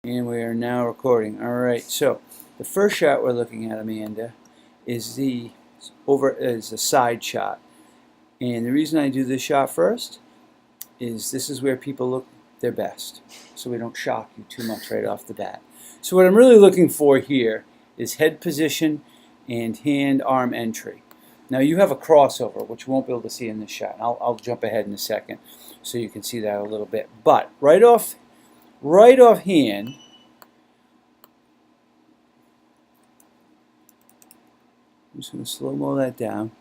And we are now recording. All right, so the first shot we're looking at, Amanda, is the side shot. And the reason I do this shot first is this is where people look their best, so we don't shock you too much right off the bat. So what I'm really looking for here is head position and hand-arm entry. Now you have a crossover, which you won't be able to see in this shot. I'll jump ahead in a second so you can see that a little bit. But right offhand, I'm just going to slow-mo that down.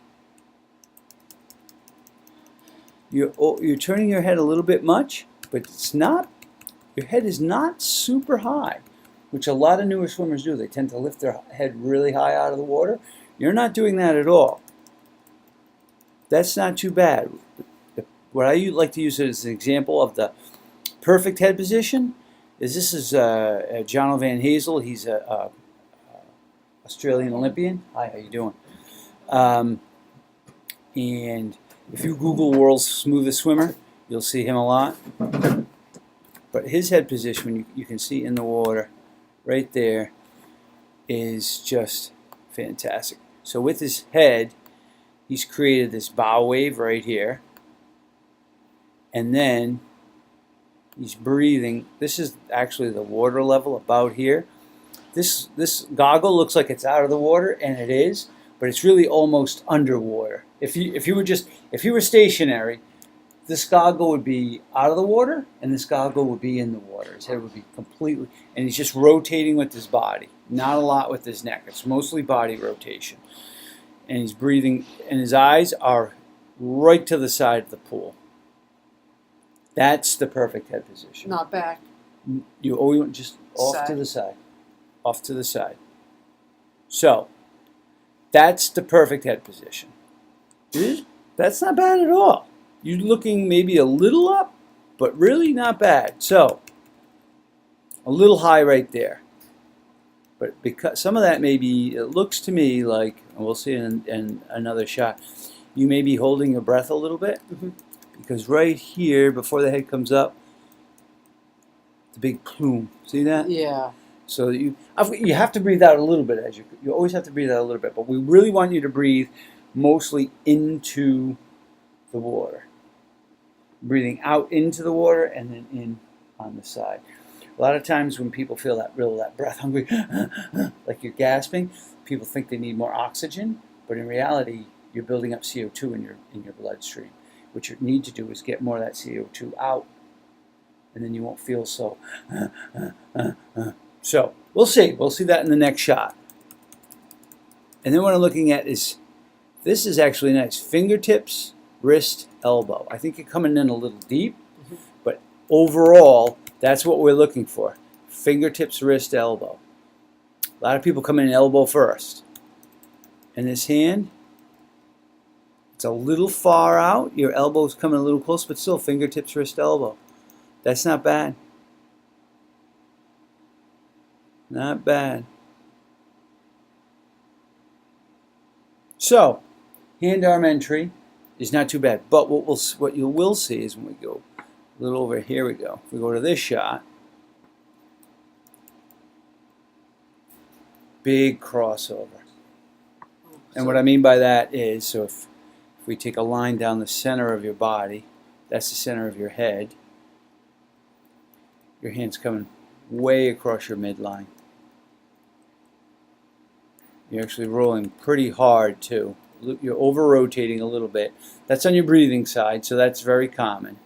You're turning your head a little bit much, but it's not. Your head is not super high, which a lot of newer swimmers do. They tend to lift their head really high out of the water. You're not doing that at all. That's not too bad. What I like to use as an example of the perfect head position is this is John Van Hazel. He's a Australian Olympian. Hi, how you doing? And if you Google world's smoothest swimmer, you'll see him a lot. But his head position, you can see in the water, right there, is just fantastic. So with his head, he's created this bow wave right here. And then he's breathing. This is actually the water level about here. This goggle looks like it's out of the water, and it is, but it's really almost underwater. If you were stationary, this goggle would be out of the water, and this goggle would be in the water. His head would be completely, and he's just rotating with his body, not a lot with his neck. It's mostly body rotation, and he's breathing, and his eyes are right to the side of the pool. That's the perfect head position. Not back. You always want just off to the side. Off to the side. So, that's the perfect head position. That's not bad at all. You're looking maybe a little up, but really not bad. So, a little high right there. But because some of that maybe, it looks to me like, and we'll see in another shot, you may be holding your breath a little bit. Mm-hmm. Because right here, before the head comes up, the big plume. See that? Yeah. So you have to breathe out a little bit. You always have to breathe out a little bit. But we really want you to breathe mostly into the water. Breathing out into the water and then in on the side. A lot of times when people feel that breath hungry, like you're gasping, people think they need more oxygen. But in reality, you're building up CO2 in your bloodstream. What you need to do is get more of that CO2 out, and then you won't feel so. So we'll see. We'll see that in the next shot. And then what I'm looking at is, this is actually nice. Fingertips, wrist, elbow. I think you're coming in a little deep, but overall, that's what we're looking for. Fingertips, wrist, elbow. A lot of people come in elbow first. And this hand, it's a little far out. Your elbow's coming a little close, but still fingertips, wrist, elbow. That's not bad. Not bad. So, hand-arm entry is not too bad. But what you will see is when we go a little over here, we go. If we go to this shot, big crossover. And what I mean by that is, so if we take a line down the center of your body, that's the center of your head. Your hand's coming way across your midline. You're actually rolling pretty hard too. You're over-rotating a little bit. That's on your breathing side, so that's very common.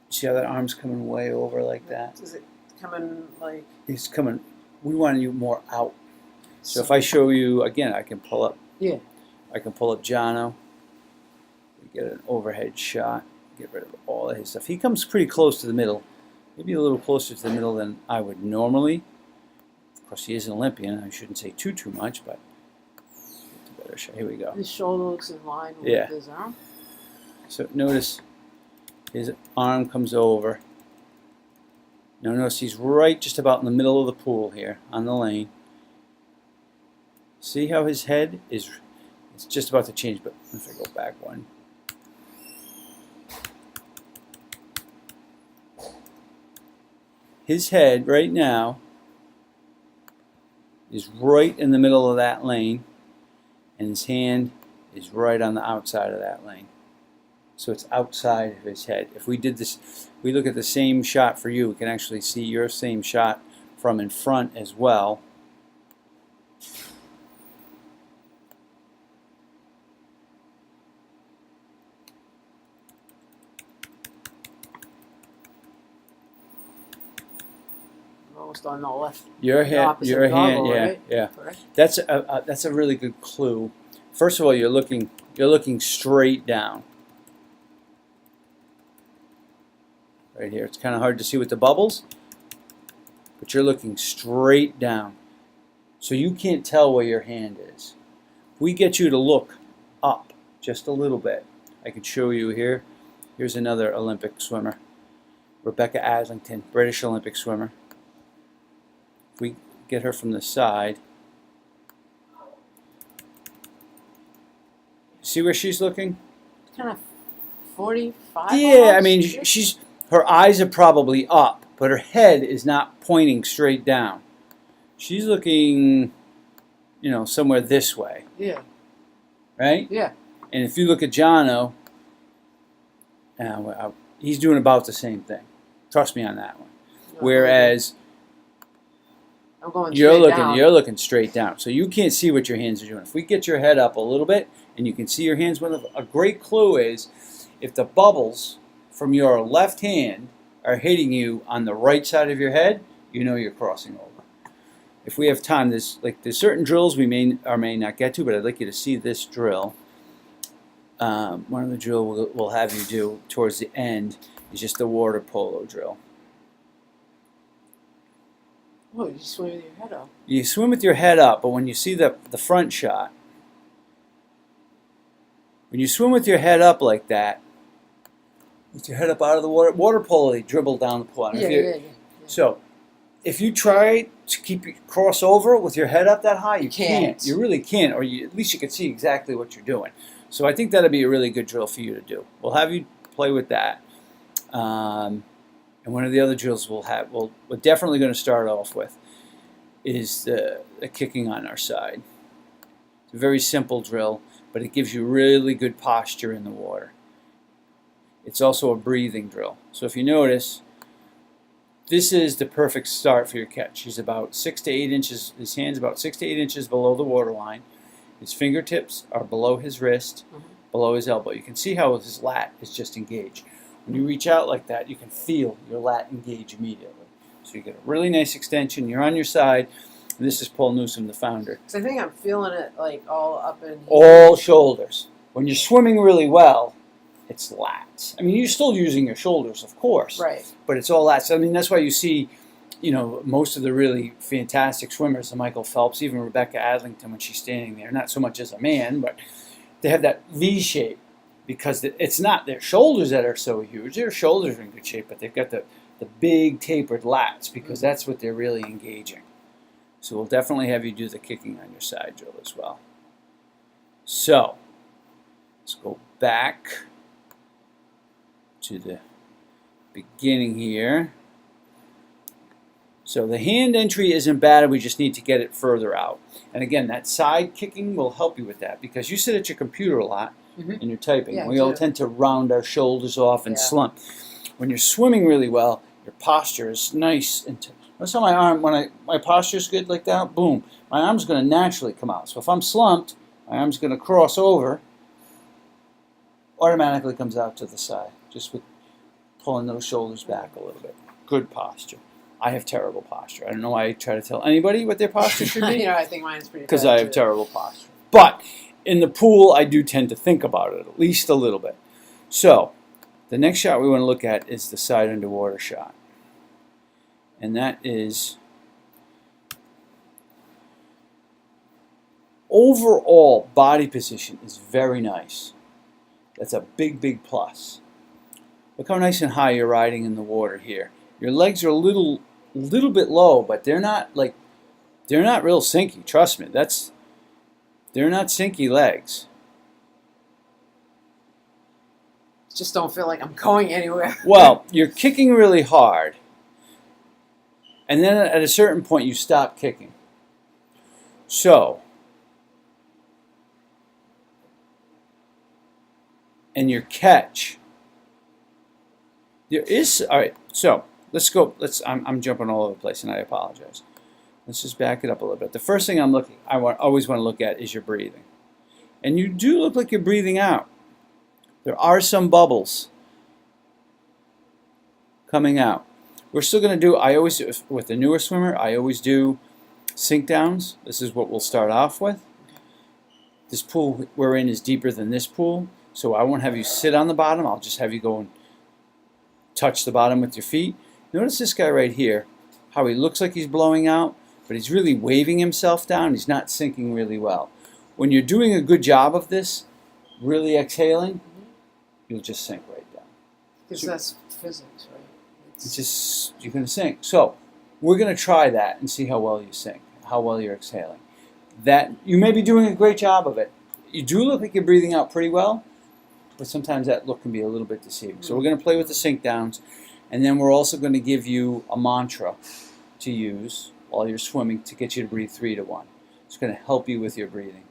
See how that arm's coming way over like that? Is it coming like... It's coming, we want you more out. So if I show you, again, I can pull up. Yeah. I can pull up Jono. We get an overhead shot. Get rid of all of his stuff. He comes pretty close to the middle. Maybe a little closer to the middle than I would normally. Of course, he is an Olympian. I shouldn't say too much, but it's a better shot. Here we go. His shoulder looks in line with his arm. So notice his arm comes over. Now notice he's right just about in the middle of the pool here on the lane. See how his head is, it's just about to change, but if I go back one. his head right now is right in the middle of that lane, and his hand is right on the outside of that lane. So it's outside of his head. If we did this, we look at the same shot for you, we can actually see your same shot from in front as well. Almost on the left. Your hand, opposite goggle, yeah, right? yeah. Correct? That's a really good clue. First of all, you're looking straight down. Right here. It's kind of hard to see with the bubbles, but you're looking straight down. So you can't tell where your hand is. If we get you to look up just a little bit, I can show you here. Here's another Olympic swimmer, Rebecca Adlington, British Olympic swimmer. If we get her from the side, see where she's looking? Kind of 45. Yeah, I almost? mean, her eyes are probably up, but her head is not pointing straight down. She's looking, somewhere this way, Yeah. right? Yeah. And if you look at Jono, he's doing about the same thing. Trust me on that one. Whereas I'm going you're straight down. looking straight down, so you can't see what your hands are doing. If we get your head up a little bit and you can see your hands, a great clue is if the bubbles from your left hand are hitting you on the right side of your head, you know you're crossing over. If we have time, there's certain drills we may or may not get to, but I'd like you to see this drill. One of the drills we'll have you do towards the end is just the water polo drill. Oh, you swim with your head up. You swim with your head up, but when you see the front shot, when you swim with your head up like that, with your head up out of the water polo, they dribble down the pool. Yeah. So, if you try to cross over with your head up that high, you can't. You really can't, or at least you can see exactly what you're doing. So I think that'd be a really good drill for you to do. We'll have you play with that. And one of the other drills we're definitely going to start off with is the kicking on our side. It's a very simple drill, but it gives you really good posture in the water. It's also a breathing drill. So if you notice, this is the perfect start for your catch. He's about 6 to 8 inches, his hand's about 6 to 8 inches below the water line. His fingertips are below his wrist, below his elbow. You can see how his lat is just engaged. When you reach out like that, you can feel your lat engage immediately. So you get a really nice extension. You're on your side. And this is Paul Newsome, the founder. So I think I'm feeling it all up in here. All shoulders. When you're swimming really well, it's lats. I mean, you're still using your shoulders, of course. Right. But it's all lats. I mean, that's why you see, most of the really fantastic swimmers, the Michael Phelps, even Rebecca Adlington when she's standing there, not so much as a man, but they have that V shape because it's not their shoulders that are so huge. Their shoulders are in good shape, but they've got the big tapered lats because that's what they're really engaging. So we'll definitely have you do the kicking on your side drill as well. So let's go back to the beginning here. So the hand entry isn't bad, we just need to get it further out. And again, that side kicking will help you with that because you sit at your computer a lot and you're typing. Yeah, we all tend to round our shoulders off and Yeah. slump. When you're swimming really well, your posture is nice. And that's how my arm, my posture's good like that, boom, my arm's going to naturally come out. So if I'm slumped, my arm's going to cross over, automatically comes out to the side, just with pulling those shoulders back a little bit. Good posture. I have terrible posture. I don't know why I try to tell anybody what their posture should be. I think mine's pretty Because bad I have too. terrible posture. But in the pool, I do tend to think about it at least a little bit. So the next shot we want to look at is the side underwater shot. And that is overall body position is very nice. That's a big, big plus. Look how nice and high you're riding in the water here. Your legs are a little bit low, but they're not real sinky. Trust me, they're not sinky legs. Just don't feel like I'm going anywhere. Well, you're kicking really hard, And then at a certain point, you stop kicking. So, and your catch, there is, all right, so let's go, I'm jumping all over the place and I apologize. Let's just back it up a little bit. The first thing I always want to look at is your breathing. And you do look like you're breathing out. There are some bubbles coming out. We're still going to do, with the newer swimmer, I always do sink downs. This is what we'll start off with. This pool we're in is deeper than this pool, so I won't have you sit on the bottom. I'll just have you go and touch the bottom with your feet. Notice this guy right here, how he looks like he's blowing out, but he's really waving himself down. He's not sinking really well. When you're doing a good job of this, really exhaling, you'll just sink right down. Because that's physics, right? It's just, you're going to sink. So we're going to try that and see how well you sink, how well you're exhaling. That you may be doing a great job of it. You do look like you're breathing out pretty well, but sometimes that look can be a little bit deceiving. So we're going to play with the sink downs, and then we're also going to give you a mantra to use while you're swimming to get you to breathe 3 to 1. It's going to help you with your breathing.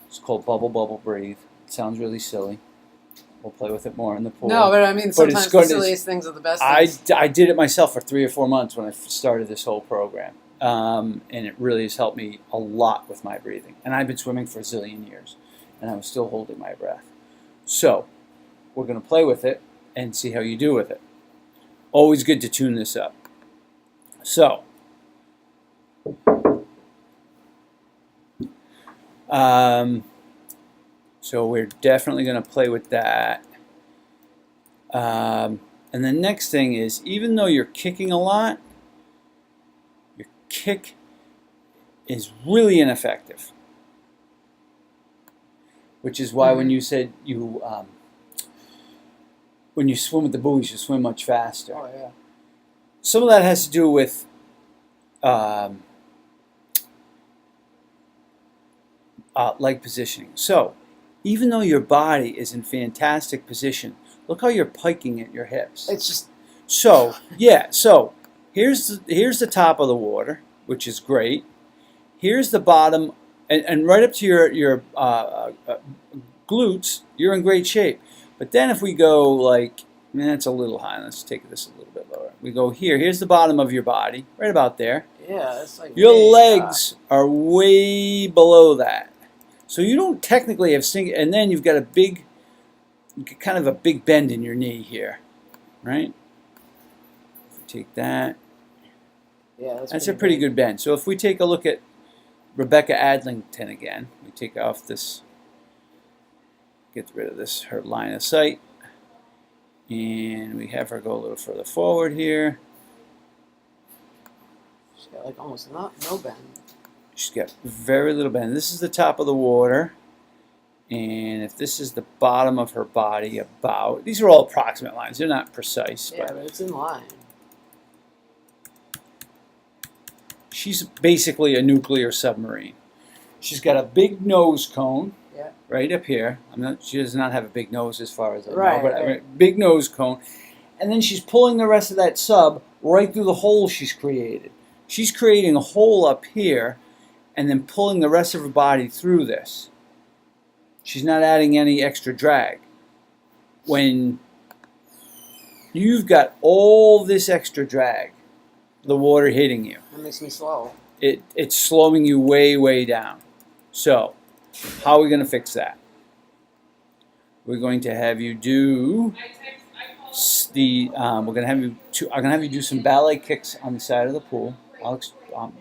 It's called bubble, bubble, breathe. It sounds really silly. We'll play with it more in the pool. No, but I mean, sometimes the silliest things are the best things. I did it myself for 3 or 4 months when I started this whole program. And it really has helped me a lot with my breathing. And I've been swimming for a zillion years, and I was still holding my breath. So, we're going to play with it and see how you do with it. Always good to tune this up. So, so we're definitely going to play with that. And the next thing is, even though you're kicking a lot, your kick is really ineffective. Which is why when you said when you swim with the buoys, you swim much faster. Oh, yeah. Some of that has to do with leg positioning. So, even though your body is in fantastic position, look how you're piking at your hips. It's just... So, yeah, so here's the top of the water, which is great. Here's the bottom, and right up to your glutes, you're in great shape. But then if we go like, that's a little high. Let's take this a little bit lower. We go here. Here's the bottom of your body, right about there. Yeah, it's like... Your legs are way below that. So you don't technically have sink, and then you've got a big, kind of a big bend in your knee here, right? If we take that, Yeah, that's a pretty good bend. So if we take a look at Rebecca Adlington again, we take off this, get rid of this, her line of sight, and we have her go a little further forward here. She's got like almost no bend. She's got very little bend. This is the top of the water, and if this is the bottom of her body, about, these are all approximate lines. They're not precise. Yeah, but it's in line. She's basically a nuclear submarine. She's got a big nose cone, Yeah. right up here. She does not have a big nose as far as I know, Right, but right. I mean, big nose cone. And then she's pulling the rest of that sub right through the hole she's created. She's creating a hole up here and then pulling the rest of her body through this. She's not adding any extra drag. When you've got all this extra drag, the water hitting you, That makes me slow. it's slowing you way, way down. So, how are we going to fix that? We're going to have you do I'm going to have you do some ballet kicks on the side of the pool. I'll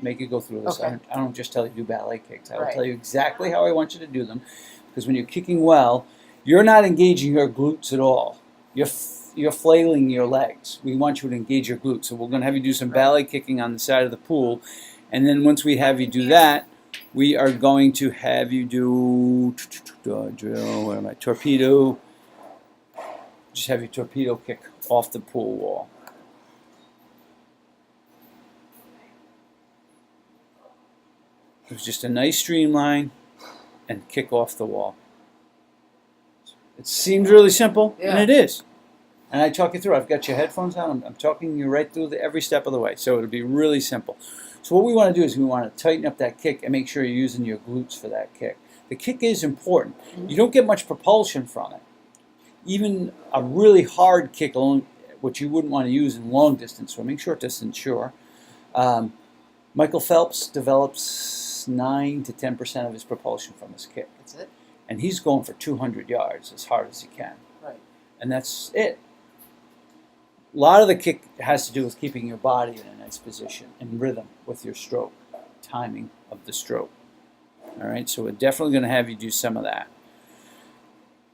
make you go through this. Okay. I don't just tell you to do ballet kicks. I will Right. tell you exactly how I want you to do them. Because when you're kicking well, you're not engaging your glutes at all. You're flailing your legs. We want you to engage your glutes. So we're going to have you do some ballet kicking on the side of the pool. And then once we have you do that, we are going to have you do where am I? Torpedo. Just have your torpedo kick off the pool wall. It was just a nice streamline and kick off the wall. It seems really simple, Yeah. and it is. And I talk you through. I've got your headphones on. I'm talking you right through every step of the way. So it'll be really simple. So what we want to do is we want to tighten up that kick and make sure you're using your glutes for that kick. The kick is important. You don't get much propulsion from it. Even a really hard kick, which you wouldn't want to use in long distance swimming, short distance, sure. Michael Phelps develops 9 to 10% of his propulsion from his kick. That's it? And he's going for 200 yards as hard as he can. Right. And that's it. A lot of the kick has to do with keeping your body in a nice position and rhythm with your stroke, timing of the stroke. All right, so we're definitely going to have you do some of that.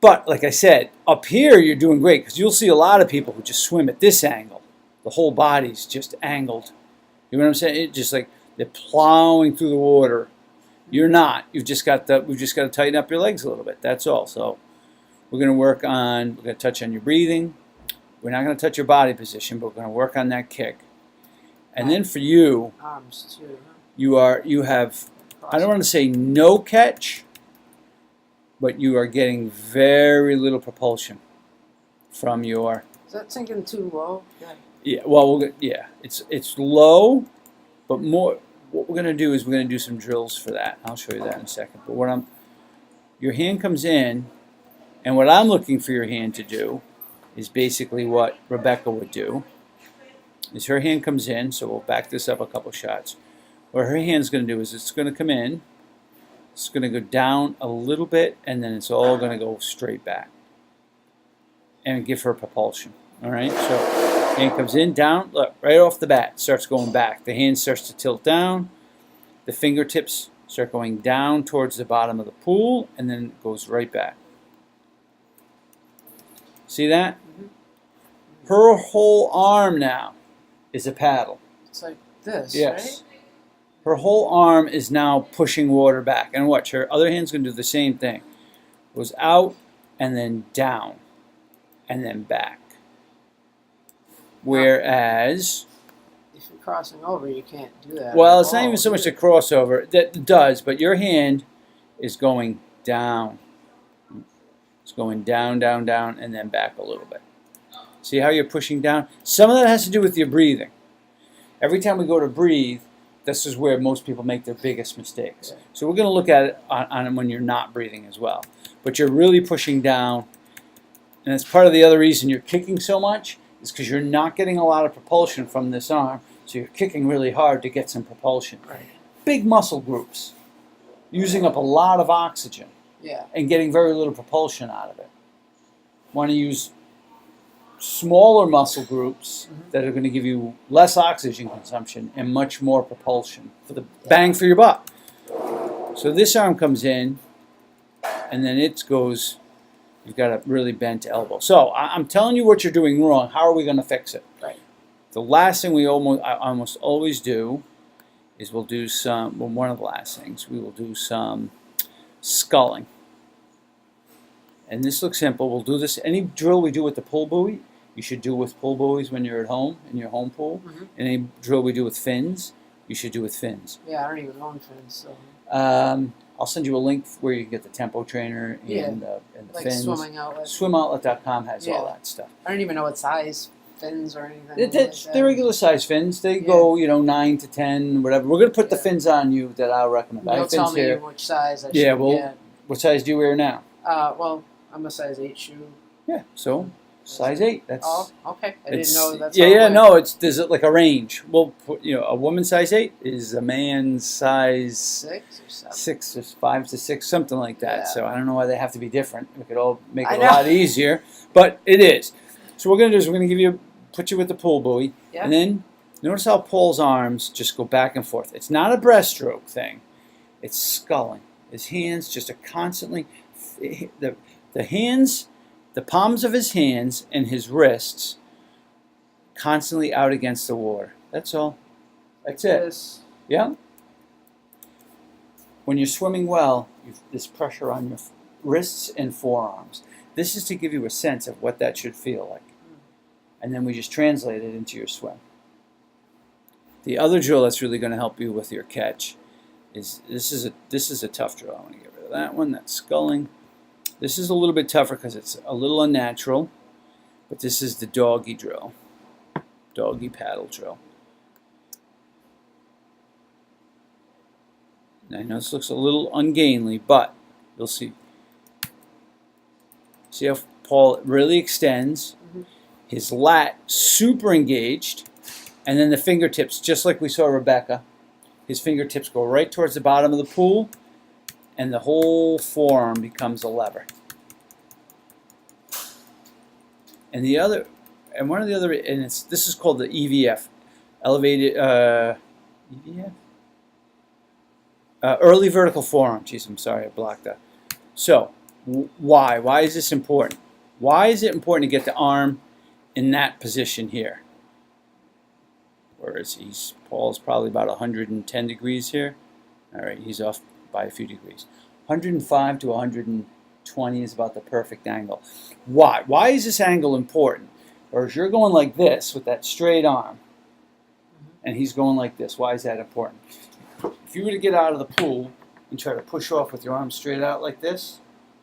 But like I said, up here you're doing great because you'll see a lot of people who just swim at this angle. The whole body's just angled. You know what I'm saying? It just like they're plowing through the water. You're not. We've just got to tighten up your legs a little bit. That's all. So we're going to touch on your breathing. We're not going to touch your body position, but we're going to work on that kick. And then for you, Arms too. Huh? you have, I don't want to say no catch, but you are getting very little propulsion from your. Is that sinking too low? Yeah. Yeah. Well, it's low, but more. What we're going to do is we're going to do some drills for that. I'll show you that in a second. But your hand comes in, and what I'm looking for your hand to do is basically what Rebecca would do. Is her hand comes in, so we'll back this up a couple shots. What her hand's going to do is it's going to come in, it's going to go down a little bit, and then it's all going to go straight back and give her propulsion. All right, so hand comes in, down, look, right off the bat, starts going back. The hand starts to tilt down. The fingertips start going down towards the bottom of the pool, and then it goes right back. See that? Mm-hmm. Her whole arm now is a paddle. It's like this, Yes. right? Her whole arm is now pushing water back. And watch, her other hand's going to do the same thing. Goes out, and then down, and then back. Whereas, If you're crossing over, you can't do that. well, at it's not all, even so much do a crossover. That does, but your hand is going down. It's going down, down, down, and then back a little bit. See how you're pushing down? Some of that has to do with your breathing. Every time we go to breathe, this is where most people make their biggest mistakes. Yeah. So we're going to look at it on when you're not breathing as well. But you're really pushing down, and that's part of the other reason you're kicking so much is because you're not getting a lot of propulsion from this arm, so you're kicking really hard to get some propulsion. Right. Big muscle groups, using up a lot of oxygen Yeah. and getting very little propulsion out of it. Want to use smaller muscle groups that are going to give you less oxygen consumption and much more propulsion for the bang for your buck. So this arm comes in, and then it goes, you've got a really bent elbow. So I'm telling you what you're doing wrong. How are we going to fix it? Right. The last thing I almost always do is we'll do some, well, one of the last things, we will do some sculling. And this looks simple. We'll do this. Any drill we do with the pull buoy, you should do with pull buoys when you're at home, in your home pool. Mm-hmm. Any drill we do with fins, you should do with fins. Yeah, I don't even own fins, so. I'll send you a link where you can get the tempo trainer Yeah. and the Like fins. swimming outlet. SwimOutlet.com has all Yeah. that stuff. I don't even know what size fins or anything. They're regular size fins. They go, 9 to 10, whatever. We're going to put the Yeah. fins on you that I'll recommend. I You'll have tell fins me here. which size I Yeah, should well, get. what size do you wear now? Well, I'm a size 8 shoe. Yeah, so size 8. That's Oh, okay. I didn't it's- know that's yeah, how it yeah. went. No, there's like a range. Well, a woman's size 8 is a man's size 6 or 7. 6 or 5 to 6, something like that. Yeah. So I don't know why they have to be different. We could all make I it a know. lot easier, but it is. So what we're gonna do is we're gonna put you with the pull buoy, Yeah. and then notice how Paul's arms just go back and forth. It's not a breaststroke thing. It's sculling. His hands just are constantly the hands, the palms of his hands and his wrists constantly out against the water. That's all. That's it. This. Yeah. When you're swimming well, you've this pressure on your wrists and forearms. This is to give you a sense of what that should feel like. And then we just translate it into your swim. The other drill that's really going to help you with your catch is this is a tough drill. I want to get rid of that one. That's sculling. This is a little bit tougher because it's a little unnatural. But this is the doggy drill, doggy paddle drill. And I know this looks a little ungainly, but you'll see. See how Paul really extends, his lat super engaged, and then the fingertips, just like we saw Rebecca, his fingertips go right towards the bottom of the pool, and the whole forearm becomes a lever. And one of the other, and this is called the EVF, elevated EVF, early vertical forearm. Jeez, I'm sorry, I blocked that. So, why? Why is this important? Why is it important to get the arm in that position here? Whereas Paul's probably about 110 degrees here. All right, he's off by a few degrees. 105 to 120 is about the perfect angle. Why? Why is this angle important? Or if you're going like this with that straight arm, and he's going like this, why is that important? If you were to get out of the pool and try to push off with your arm straight out like this,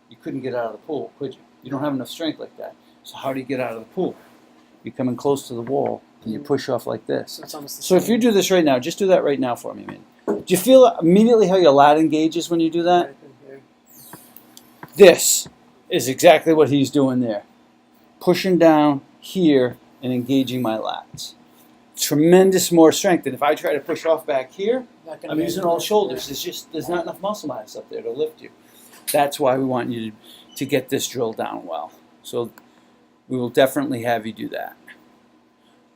you couldn't get out of the pool, could you? You don't have enough strength like that. So how do you get out of the pool? You're coming close to the wall, and you push off like this. So it's almost the So if same. you do this right now, just do that right now for me, man. Do you feel immediately how your lat engages when you do that? Right in here. This is exactly what he's doing there. Pushing down here and engaging my lats. Tremendous more strength. And if I try to push off back here, Not gonna I'm be using able all to- shoulders. There's not enough muscle mass up there to lift you. That's why we want you to get this drill down well. So we will definitely have you do that.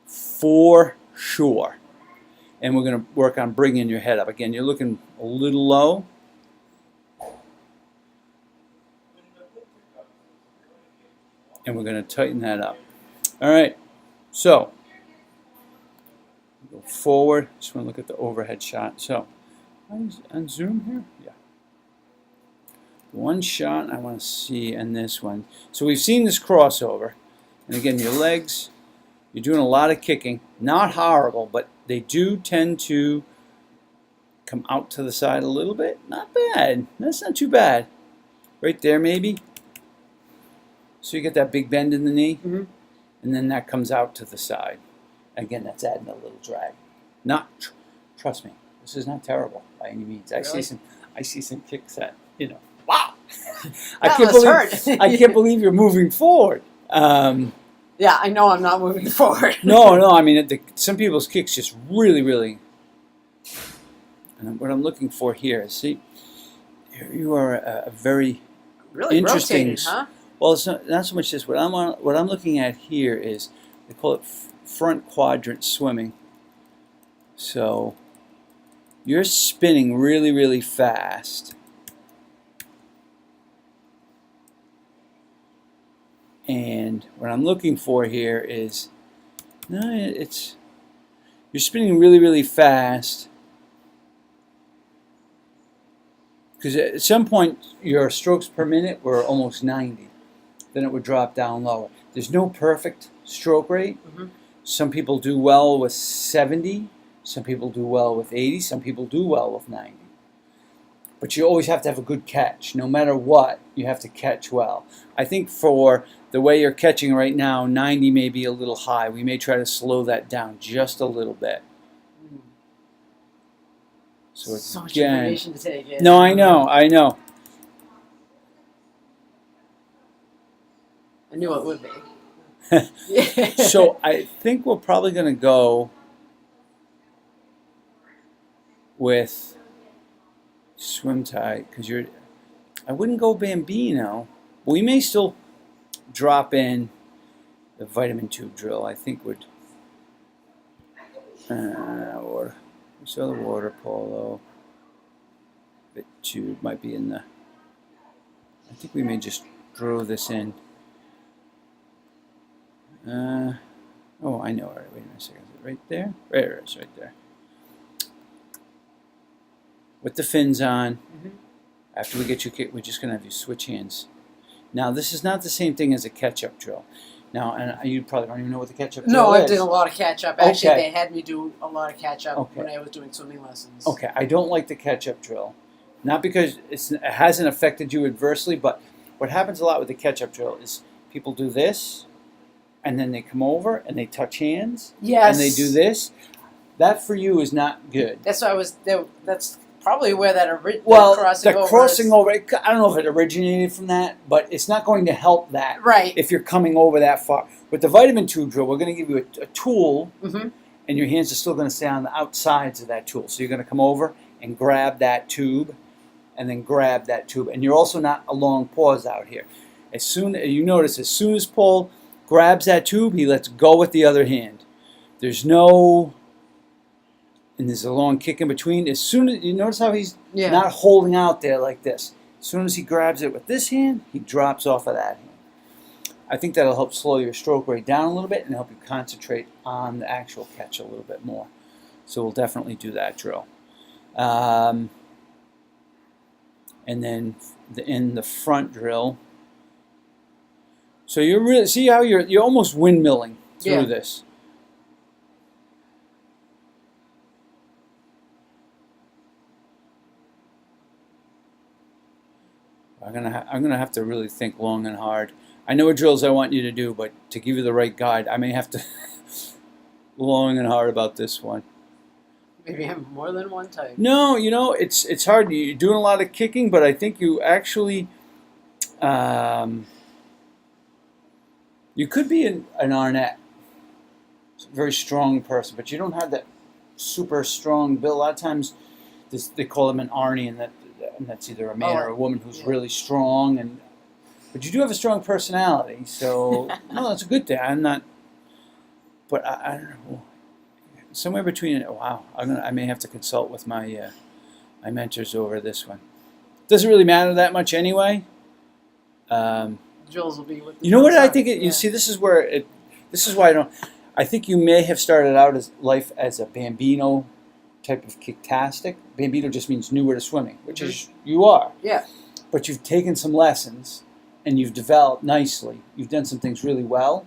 For sure. And we're going to work on bringing your head up. Again, you're looking a little low. And we're going to tighten that up. All right. So, go forward. Just want to look at the overhead shot. So, on zoom here? Yeah. One shot I want to see in this one. So we've seen this crossover. And again, your legs, you're doing a lot of kicking. Not horrible, but they do tend to come out to the side a little bit. Not bad. That's not too bad. Right there, maybe. So you get that big bend in the knee, and then that comes out to the side. Again, that's adding a little drag. Not, trust me, this is not terrible by any means. I Really? see some kicks that, wow. That must hurt. I can't believe you're moving forward. Yeah, I know I'm not moving forward. No, I mean, some people's kicks just really, really. And what I'm looking for here is, see, you are a very Really interesting. rotating, huh? Well, it's not so much this. What I'm looking at here is, they call it front quadrant swimming. So you're spinning really, really fast. And what I'm looking for here is, you're spinning really, really fast. Because at some point, your strokes per minute were almost 90. Then it would drop down lower. There's no perfect stroke rate. Some people do well with 70. Some people do well with 80. Some people do well with 90. But you always have to have a good catch. No matter what, you have to catch well. I think for the way you're catching right now, 90 may be a little high. We may try to slow that down just a little bit. So much again, information to take in. no, I know. I knew it would be. So I think we're probably going to go with swim tie because I wouldn't go Bambino. We may still drop in the vitamin tube drill. I think would or we saw the water polo. Bit tube might be in the. I think we may just throw this in. Oh, I know. All right, wait a second. Is it right there? There it is, right there. With the fins on. After we get you kicked, we're just going to have you switch hands. Now, this is not the same thing as a catch-up drill. Now, and you probably don't even know what the catch-up drill No, is. I did a lot of catch-up. Actually, Okay. they had me do a lot of catch-up Okay. when I was doing swimming lessons. Okay, I don't like the catch-up drill. Not because it hasn't affected you adversely, but what happens a lot with the catch-up drill is people do this, and then they come over and they touch hands Yes. and they do this. That for you is not good. That's why I was there. That's probably where that Well, crossing the over crossing is. over, I don't know if it originated from that, but it's not going to help that Right. if you're coming over that far. With the vitamin tube drill, we're going to give you a tool, Mm-hmm. and your hands are still going to stay on the outsides of that tool. So you're going to come over and grab that tube, and then grab that tube. And you're also not a long pause out here. As soon you notice, as soon as Paul grabs that tube, he lets go with the other hand. There's no, and there's a long kick in between. As soon as you notice how he's Yeah. not holding out there like this. As soon as he grabs it with this hand, he drops off of that hand. I think that'll help slow your stroke rate down a little bit and help you concentrate on the actual catch a little bit more. So we'll definitely do that drill. And then in the front drill. So you're really see how you're almost windmilling through Yeah. this. I'm gonna have to really think long and hard. I know what drills I want you to do, but to give you the right guide, I may have to long and hard about this one. Maybe I'm more than one type. No, it's hard. You're doing a lot of kicking, but I think you actually you could be an Arnett, very strong person, but you don't have that super strong build. A lot of times, they call them an Arnie, and that's either a man or a woman who's really strong. But you do have a strong personality, so no, that's a good thing. I'm not, but I don't know. Somewhere between. Wow, I may have to consult with my my mentors over this one. Doesn't really matter that much anyway. Drills will be with the You know what drills I are. think? Yeah. You see, this is why I don't. I think you may have started out as life as a Bambino type of kicktastic. Bambino just means newer to swimming, which is you are. Yeah. But you've taken some lessons and you've developed nicely. You've done some things really well.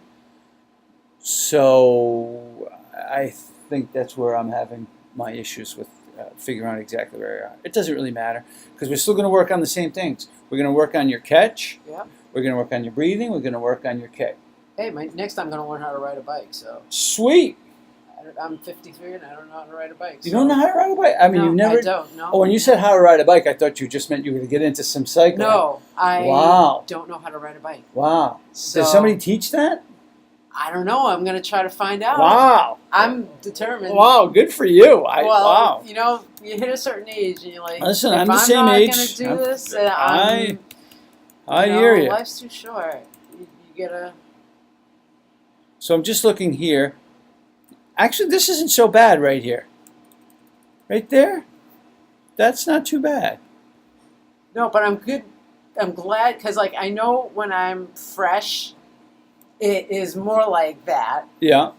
So I think that's where I'm having my issues with figuring out exactly where you are. It doesn't really matter because we're still going to work on the same things. We're going to work on your catch. Yeah. We're going to work on your breathing. We're going to work on your kick. Hey, next I'm going to learn how to ride a bike. So Sweet. I'm 53 and I don't know how to ride a bike. You don't know how to ride a bike? I mean, no, you've never. I don't. No. Oh, when you said how to ride a bike, I thought you just meant you were going to get into some cycling. No, I Wow. don't know how to ride a bike. Wow. So, Does somebody teach that? I don't know. I'm going to try to find out. Wow. I'm determined. Wow. Good for you. Wow. You know, you hit a certain age and you're like, Listen, if I'm the same not age. going to do I'm- this, then I'm, I you know, hear you. Life's too short. You gotta. So I'm just looking here. Actually, this isn't so bad right here. Right there? That's not too bad. No, but I'm good. I'm glad because, like, I know when I'm fresh, it is more like that. Yeah.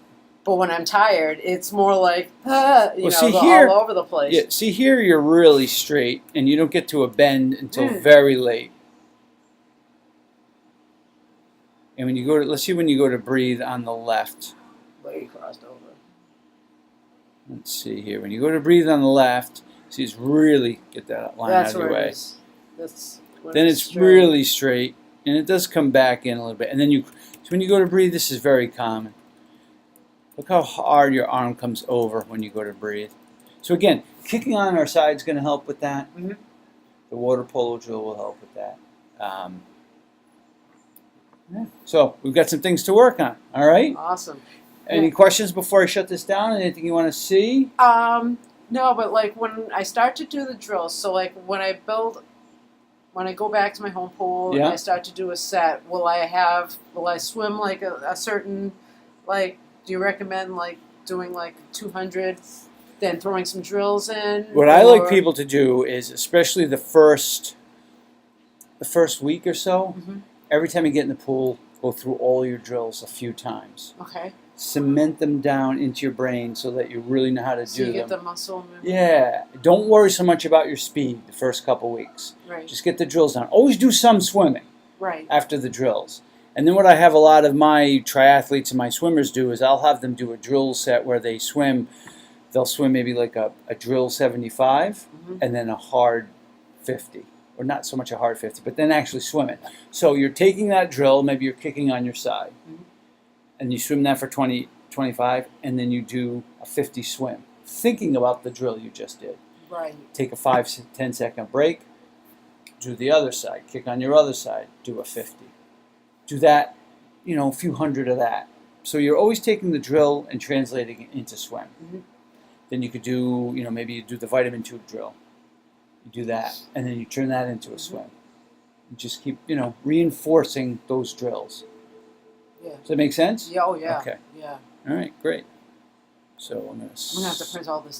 But when I'm tired, it's more like, see, here- all over the place. Yeah. See, here you're really straight, and you don't get to a bend until Mm. very late. And when you go to, let's see when you go to breathe on the left. Way crossed over. Let's see here. When you go to breathe on the left, see, it's really get that line That's out of your where way. it is. That's when Then it's straight. really straight, and it does come back in a little bit. And then so when you go to breathe, this is very common. Look how hard your arm comes over when you go to breathe. So again, kicking on our side is going to help with that. Mhm. The water polo drill will help with that. Yeah. So we've got some things to work on. All right. Awesome. Any questions before I shut this down? Anything you want to see? No, but like when I start to do the drills, so like when I go back to my home pool and Yeah. I start to do a set, will I swim like a certain, like, do you recommend like doing like 200, then throwing some drills in? What I like or- people to do is, especially the first week or so, Mhm. every time you get in the pool, go through all your drills a few times. Okay. Cement them down into your brain so that you really know how to So do you get them. the muscle movement. Yeah. Don't worry so much about your speed the first couple weeks. Right. Just get the drills down. Always do some swimming Right. after the drills. And then what I have a lot of my triathletes and my swimmers do is I'll have them do a drill set where they swim. They'll swim maybe like a drill 75 Mhm. and then a hard 50. Or not so much a hard 50, but then actually swim it. So you're taking that drill, maybe you're kicking on your side. Mhm. and you swim that for 20, 25, and then you do a 50 swim, thinking about the drill you just did. Right. Take a 5-10 second break, do the other side, kick on your other side, do a 50. Do that, a few hundred of that. So you're always taking the drill and translating it into swim. Mm-hmm. Then you could do, maybe you do the vitamin tube drill. You do that, and then you turn that into a swim. You just keep, reinforcing those drills. Yeah. Does that make sense? Yeah. Oh yeah. Okay. Yeah. All right, great. So I'm I'm gonna have to print all this out.